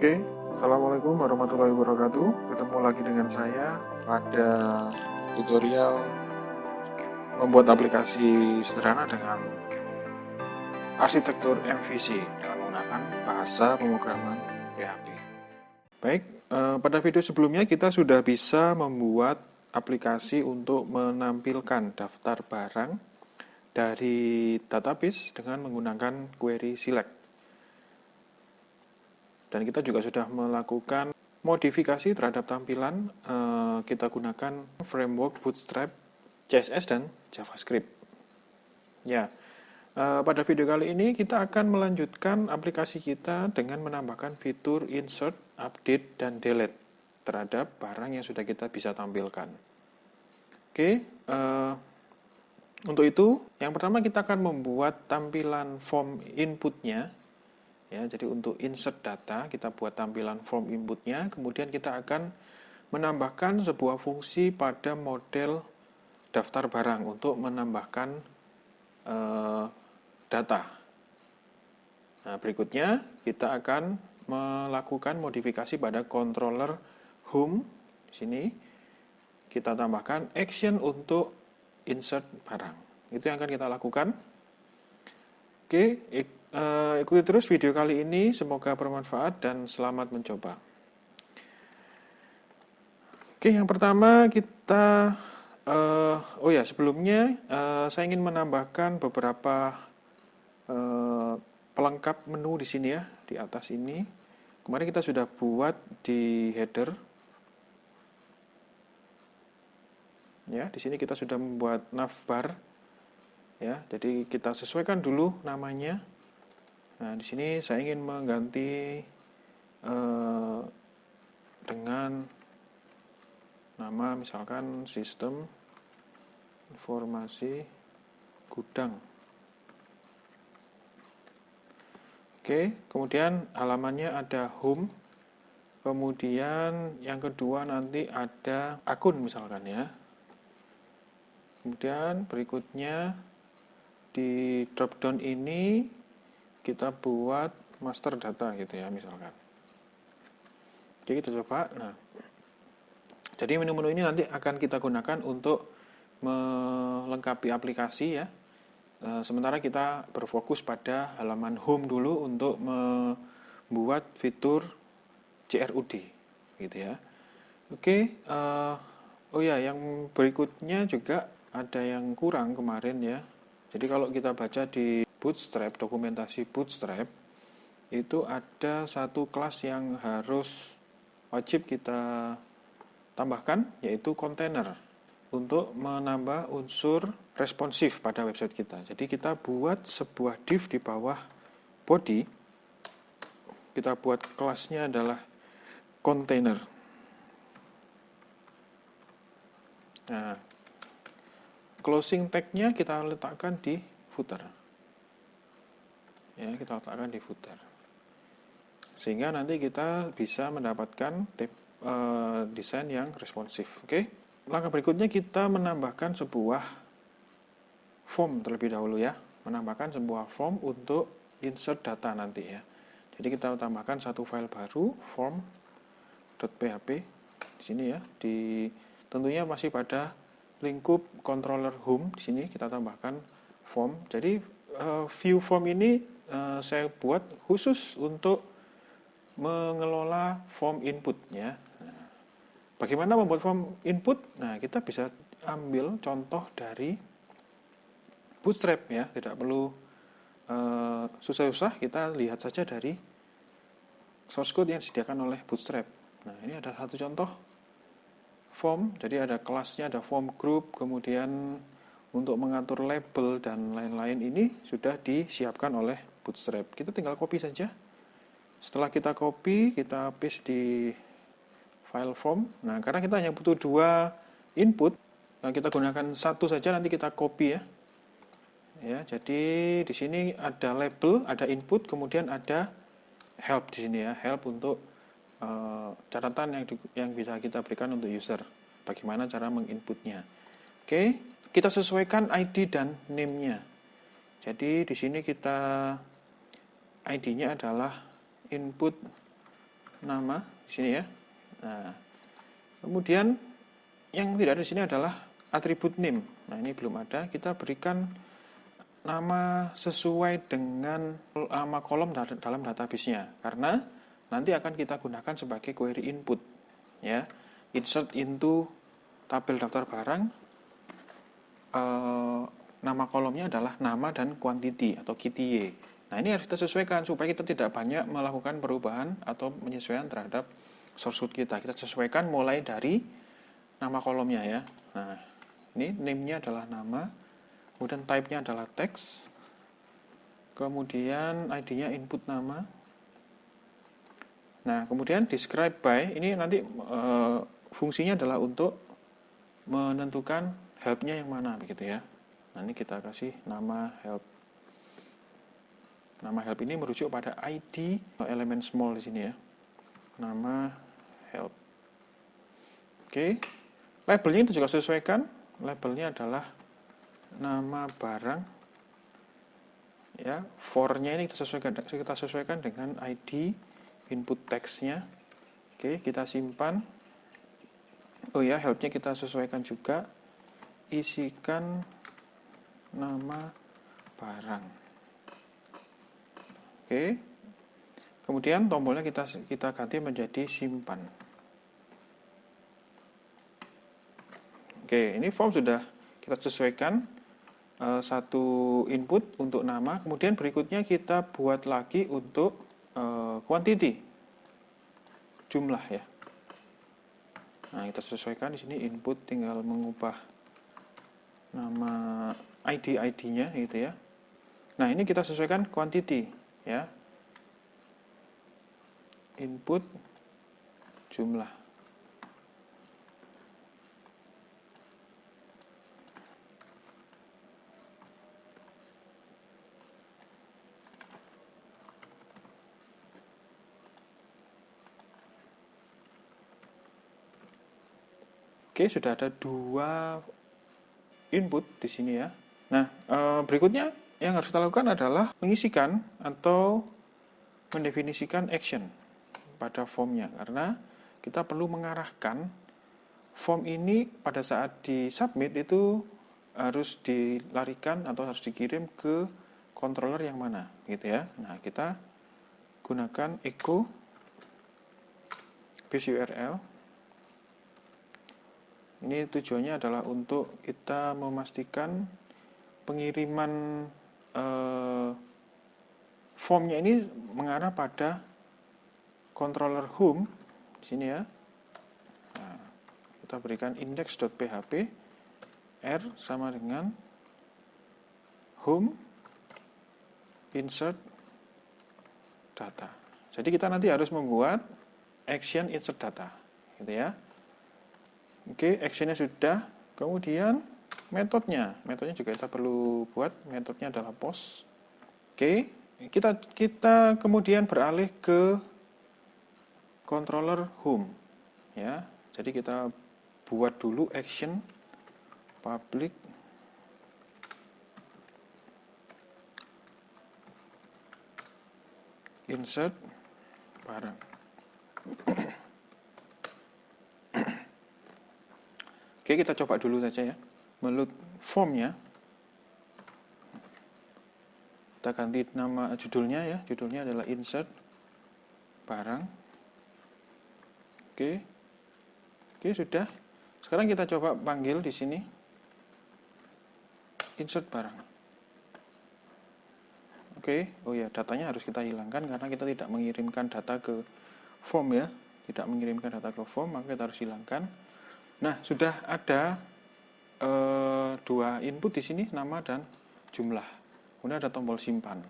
Oke, Assalamualaikum warahmatullahi wabarakatuh. Ketemu lagi dengan saya pada tutorial membuat aplikasi sederhana dengan arsitektur MVC dengan menggunakan bahasa pemrograman PHP. Baik, pada video sebelumnya kita sudah bisa membuat aplikasi untuk menampilkan daftar barang dari database dengan menggunakan query select. Dan kita juga sudah melakukan modifikasi terhadap tampilan. Kita gunakan framework Bootstrap, CSS, dan JavaScript. Ya, pada video kali ini kita akan melanjutkan aplikasi kita dengan menambahkan fitur insert, update, dan delete terhadap barang yang sudah kita bisa tampilkan. Oke, untuk itu yang pertama kita akan membuat tampilan form inputnya. Ya, jadi untuk insert data, kita buat tampilan form inputnya, kemudian kita akan menambahkan sebuah fungsi pada model daftar barang untuk menambahkan data. Nah, berikutnya kita akan melakukan modifikasi pada controller home. Di sini kita tambahkan action untuk insert barang. Itu yang akan kita lakukan. Oke, ikuti terus video kali ini, semoga bermanfaat dan selamat mencoba. Oke, yang pertama kita, sebelumnya saya ingin menambahkan beberapa pelengkap menu di sini ya, di atas ini. Kemarin kita sudah buat di header. Ya, di sini kita sudah membuat navbar. Ya, jadi kita sesuaikan dulu namanya. Nah, di sini saya ingin mengganti dengan nama misalkan sistem informasi gudang. Oke, kemudian halamannya ada home. Kemudian yang kedua nanti ada akun misalkan ya. Kemudian berikutnya di dropdown ini kita buat master data gitu ya misalkan. Oke, kita coba. Nah, jadi menu-menu ini nanti akan kita gunakan untuk melengkapi aplikasi ya. Sementara kita berfokus pada halaman home dulu untuk membuat fitur CRUD gitu ya. Oke, yang berikutnya juga ada yang kurang kemarin ya. Jadi kalau kita baca di Bootstrap, dokumentasi Bootstrap, itu ada satu kelas yang harus wajib kita tambahkan, yaitu container, untuk menambah unsur responsif pada website kita. Jadi kita buat sebuah div di bawah body, kita buat kelasnya adalah container. Nah, closing tag-nya kita letakkan di footer. Ya, kita letakkan di footer. Sehingga nanti kita bisa mendapatkan desain yang responsif. Oke. Langkah berikutnya kita menambahkan sebuah form terlebih dahulu ya. Menambahkan sebuah form untuk insert data nanti ya. Jadi kita tambahkan satu file baru, form.php di sini ya. Tentunya masih pada lingkup controller home. Di sini kita tambahkan form. Jadi view form ini saya buat khusus untuk mengelola form inputnya. Nah, bagaimana membuat form input? Nah, kita bisa ambil contoh dari Bootstrap ya. Tidak perlu susah-susah, kita lihat saja dari source code yang disediakan oleh Bootstrap. Nah, ini ada satu contoh form, jadi ada kelasnya, ada form group, kemudian untuk mengatur label dan lain-lain ini sudah disiapkan oleh Bootstrap. Kita tinggal copy saja. Setelah kita copy, kita paste di file form. Nah, karena kita hanya butuh dua input, kita gunakan satu saja, nanti kita copy ya. Ya, jadi di sini ada label, ada input, kemudian ada help di sini ya, help untuk catatan yang bisa kita berikan untuk user, bagaimana cara menginputnya. Oke, kita sesuaikan ID dan name-nya. Jadi di sini kita ID-nya adalah input nama di sini ya. Nah, kemudian yang tidak ada di sini adalah atribut name. Nah, ini belum ada. Kita berikan nama sesuai dengan nama kolom dalam database-nya, karena nanti akan kita gunakan sebagai query input ya. Insert into tabel daftar barang, nama kolomnya adalah nama dan quantity atau QTY. Nah, ini harus kita sesuaikan supaya kita tidak banyak melakukan perubahan atau penyesuaian terhadap source code kita. Kita sesuaikan mulai dari nama kolomnya ya. Nah, ini name-nya adalah nama, kemudian type-nya adalah text, kemudian ID-nya input nama. Nah, kemudian describe by, ini nanti fungsinya adalah untuk menentukan help-nya yang mana begitu ya. Nah, ini kita kasih nama help. Nama help ini merujuk pada ID elemen small di sini ya. Nama help. Oke. Labelnya itu juga sesuaikan. Labelnya adalah nama barang. Ya, for-nya ini kita sesuaikan dengan ID input text-nya. Oke, kita simpan. Oh ya, help-nya kita sesuaikan juga. Isikan nama barang. Oke. Kemudian tombolnya kita ganti menjadi simpan. Oke, ini form sudah kita sesuaikan satu input untuk nama. Kemudian berikutnya kita buat lagi untuk quantity, jumlah ya. Nah, kita sesuaikan di sini input, tinggal mengubah nama ID-nya gitu ya. Nah, ini kita sesuaikan quantity ya. Input jumlah. Oke, sudah ada 2 input di sini ya. Nah, berikutnya yang harus kita lakukan adalah mengisikan atau mendefinisikan action pada formnya, karena kita perlu mengarahkan form ini pada saat di submit itu harus dilarikan atau harus dikirim ke controller yang mana gitu ya. Nah, kita gunakan echo base URL. Ini tujuannya adalah untuk kita memastikan pengiriman formnya ini mengarah pada controller home di sini ya. Nah, kita berikan index.php r sama dengan home insert data. Jadi kita nanti harus membuat action insert data gitu ya. Oke, actionnya sudah. Kemudian metodenya juga kita perlu buat. Metodenya adalah post. Oke, kita kemudian beralih ke controller home ya. Jadi kita buat dulu action public insert barang. Oke, kita coba dulu saja ya. Meload formnya. Kita ganti nama judulnya ya. Judulnya adalah insert barang. Oke. Oke, sudah. Sekarang kita coba panggil di sini insert barang. Oke. Oh ya, datanya harus kita hilangkan karena kita tidak mengirimkan data ke form ya. Tidak mengirimkan data ke form, maka kita harus hilangkan. Nah, sudah ada 2 input di sini, nama dan jumlah. Kemudian ada tombol simpan.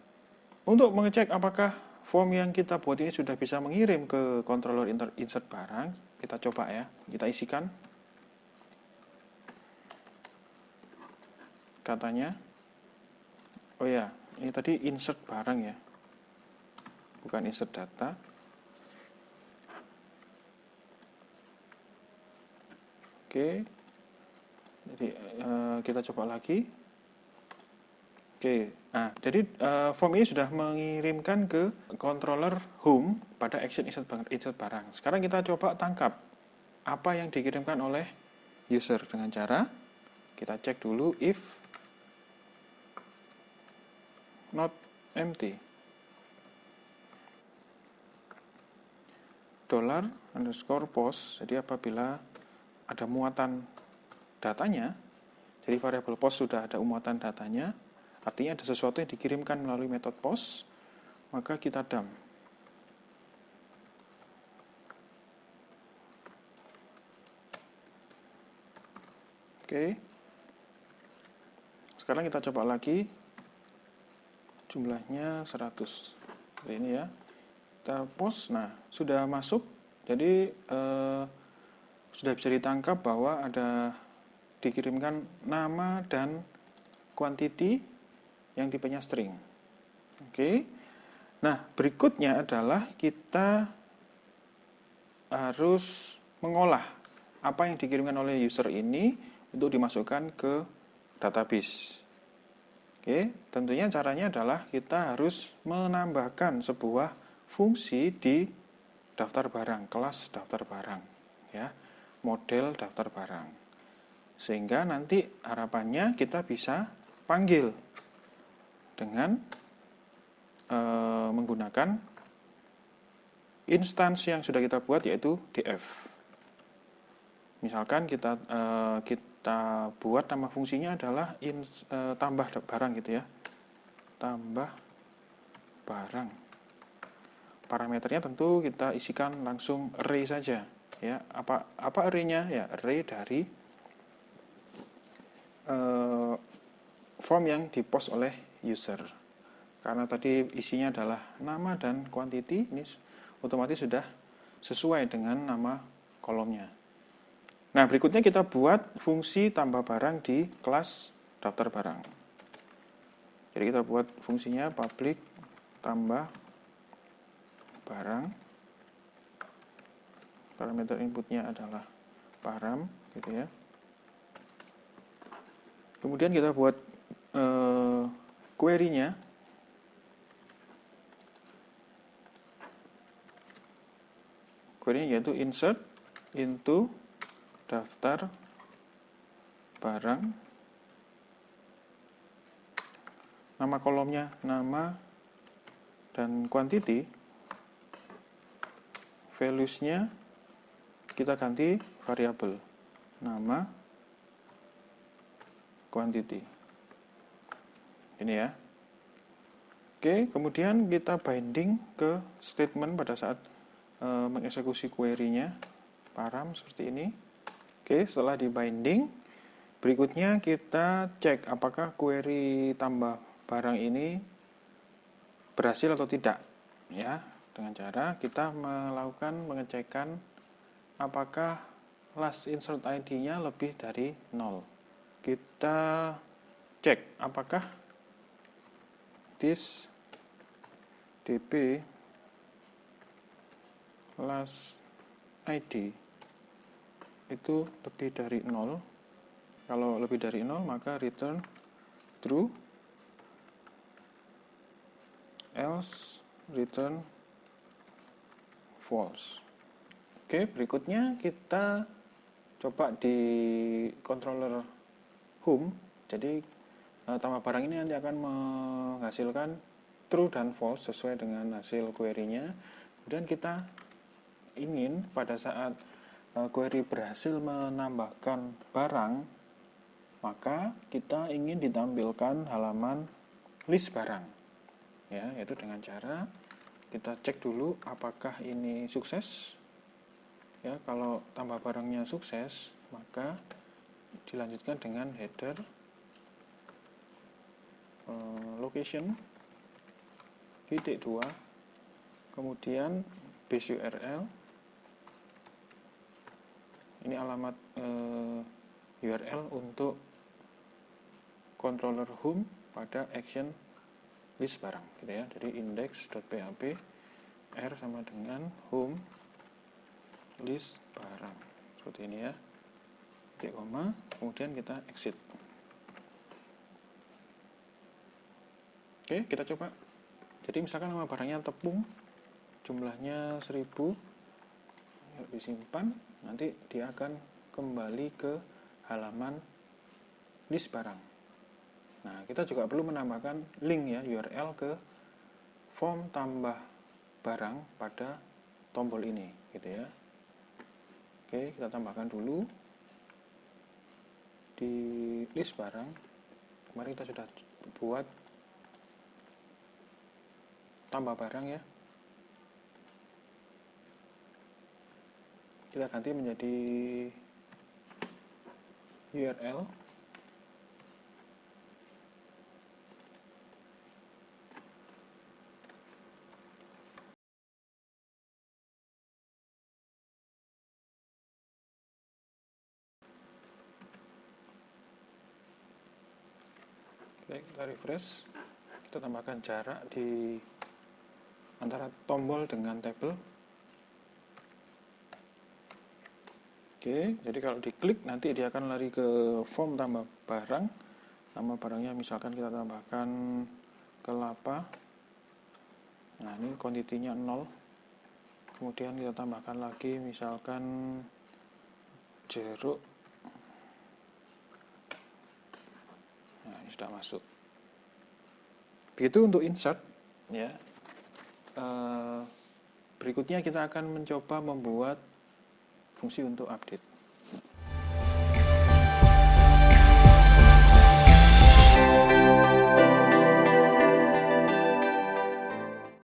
Untuk mengecek apakah form yang kita buat ini sudah bisa mengirim ke controller insert barang, kita coba ya. Kita isikan datanya. Oh ya, ini tadi insert barang ya. Bukan insert data. Oke, jadi kita coba lagi. Oke, nah jadi form ini sudah mengirimkan ke controller home pada action insert barang. Sekarang kita coba tangkap apa yang dikirimkan oleh user dengan cara kita cek dulu if not empty $_post. Jadi apabila ada muatan datanya, jadi variabel post sudah ada muatan datanya, artinya ada sesuatu yang dikirimkan melalui metode post, maka kita dump. Oke. Sekarang kita coba lagi. Jumlahnya 100. Seperti ini ya. Kita post, nah sudah masuk. Jadi sudah bisa ditangkap bahwa ada dikirimkan nama dan quantity yang tipenya string. Oke. Nah, berikutnya adalah kita harus mengolah apa yang dikirimkan oleh user ini untuk dimasukkan ke database. Oke, tentunya caranya adalah kita harus menambahkan sebuah fungsi di daftar barang, kelas daftar barang, ya, model daftar barang. Sehingga nanti harapannya kita bisa panggil dengan menggunakan instansi yang sudah kita buat, yaitu df. Misalkan kita buat nama fungsinya adalah tambah barang gitu ya, tambah barang. Parameternya tentu kita isikan langsung array saja ya. Apa arraynya ya? Array dari form yang dipost oleh user. Karena tadi isinya adalah nama dan quantity, ini otomatis sudah sesuai dengan nama kolomnya. Nah, berikutnya kita buat fungsi tambah barang di kelas daftar barang. Jadi kita buat fungsinya public tambah barang. Parameter inputnya adalah param, gitu ya. Kemudian kita buat query-nya. Query-nya yaitu insert into daftar barang, nama kolomnya nama dan quantity, values-nya kita ganti variabel nama quantity. Ini ya. Oke, kemudian kita binding ke statement pada saat mengeksekusi query-nya, param seperti ini. Oke, setelah di binding, berikutnya kita cek apakah query tambah barang ini berhasil atau tidak, ya, dengan cara kita melakukan pengecekan apakah last insert ID-nya lebih dari 0. Kita cek apakah this dp last ID itu lebih dari 0. Kalau lebih dari 0 maka return true, else return false. Oke, berikutnya kita coba di controller home. Jadi tambah barang ini nanti akan menghasilkan true dan false sesuai dengan hasil query-nya. Kemudian kita ingin pada saat query berhasil menambahkan barang, maka kita ingin ditampilkan halaman list barang, ya, yaitu dengan cara kita cek dulu apakah ini sukses, ya. Kalau tambah barangnya sukses, maka dilanjutkan dengan header location titik 2, kemudian base URL. Ini alamat URL untuk controller home pada action list barang, gitu ya. Jadi index.php r sama dengan home list barang, seperti ini ya. Titik koma, kemudian kita exit. Oke, kita coba. Jadi misalkan nama barangnya tepung, jumlahnya 1000, yuk disimpan, nanti dia akan kembali ke halaman list barang. Nah, kita juga perlu menambahkan link ya, URL ke form tambah barang pada tombol ini, gitu ya. Oke, kita tambahkan dulu di list barang. Kemarin kita sudah buat tambah barang ya. Kita ganti menjadi URL. Oke, kita refresh. Kita tambahkan jarak di antara tombol dengan tabel. Oke, jadi kalau diklik nanti dia akan lari ke form tambah barang. Nama barangnya misalkan kita tambahkan kelapa. Nah, ini kuantitinya 0. Kemudian kita tambahkan lagi misalkan jeruk. Nah, ini sudah masuk. Begitu untuk insert ya. Berikutnya kita akan mencoba membuat fungsi untuk update.